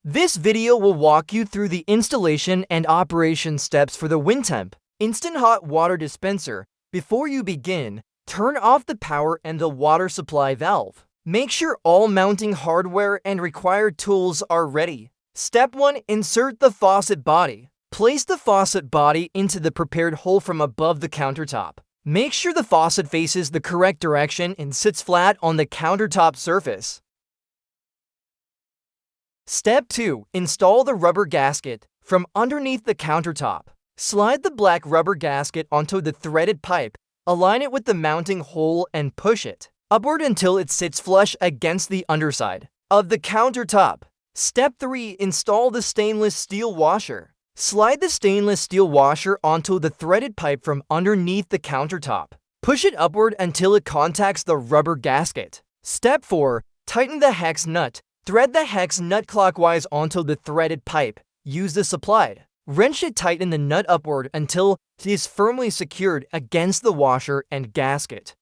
This video will walk you through the installation and operation steps for the Wintemp Instant Hot Water Dispenser. Before you begin, turn off the power and the water supply valve. Make sure all mounting hardware and required tools are ready. Step 1. Insert the faucet body. Place the faucet body into the prepared hole from above the countertop. Make sure the faucet faces the correct direction and sits flat on the countertop surface. Step 2. Install the rubber gasket from underneath the countertop. Slide the black rubber gasket onto the threaded pipe, align it with the mounting hole and push it upward until it sits flush against the underside of the countertop. Step 3. Install the stainless steel washer. Slide the stainless steel washer onto the threaded pipe from underneath the countertop. Push it upward until it contacts the rubber gasket. Step 4. Tighten the hex nut. Thread the hex nut clockwise onto the threaded pipe. Use the supplied wrench to tighten the nut upward until it is firmly secured against the washer and gasket.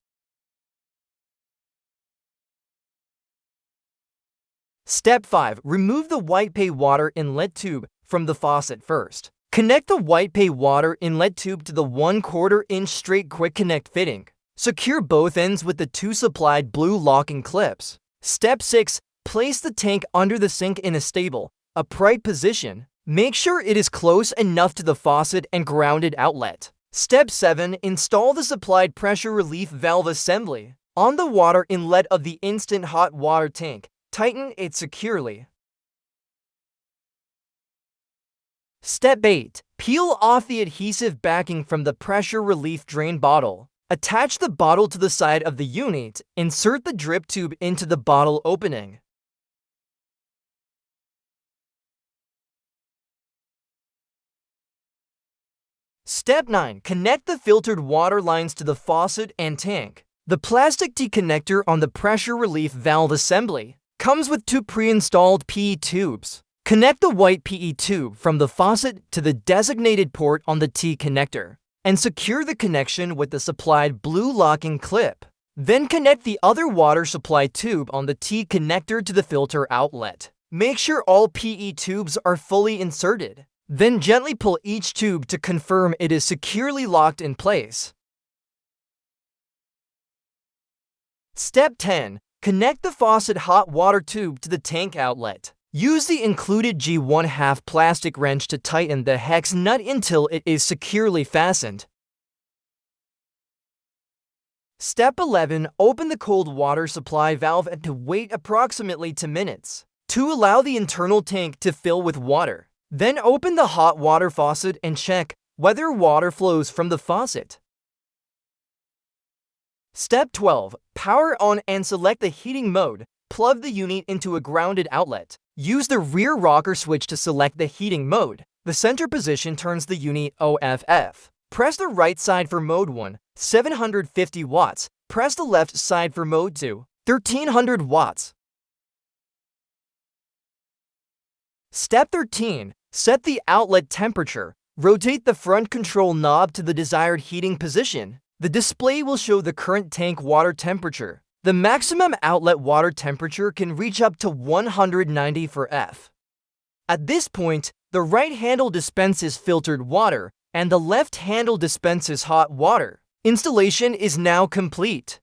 Step 5. Remove the white pay water inlet tube from the faucet first. Connect the white pay water inlet tube to the 1/4 inch straight quick connect fitting. Secure both ends with the 2 supplied blue locking clips. Step 6. Place the tank under the sink in a stable, upright position. Make sure it is close enough to the faucet and grounded outlet. Step 7. Install the supplied pressure relief valve assembly on the water inlet of the instant hot water tank. Tighten it securely. Step 8. Peel off the adhesive backing from the pressure relief drain bottle. Attach the bottle to the side of the unit. Insert the drip tube into the bottle opening. Step 9. Connect the filtered water lines to the faucet and tank. The plastic T-connector on the pressure relief valve assembly comes with 2 pre-installed PE tubes. Connect the white PE tube from the faucet to the designated port on the T-connector and secure the connection with the supplied blue locking clip. Then connect the other water supply tube on the T-connector to the filter outlet. Make sure all PE tubes are fully inserted. Then gently pull each tube to confirm it is securely locked in place. Step 10. Connect the faucet hot water tube to the tank outlet. Use the included G1/2 plastic wrench to tighten the hex nut until it is securely fastened. Step 11. Open the cold water supply valve and to wait approximately 2 minutes to allow the internal tank to fill with water. Then open the hot water faucet and check whether water flows from the faucet. Step 12. Power on and select the heating mode. Plug the unit into a grounded outlet. Use the rear rocker switch to select the heating mode. The center position turns the unit OFF. Press the right side for mode 1, 750 watts. Press the left side for mode 2, 1300 watts. Step 13. Set the outlet temperature. Rotate the front control knob to the desired heating position. The display will show the current tank water temperature. The maximum outlet water temperature can reach up to 190 for F. At this point, the right handle dispenses filtered water and the left handle dispenses hot water. Installation is now complete.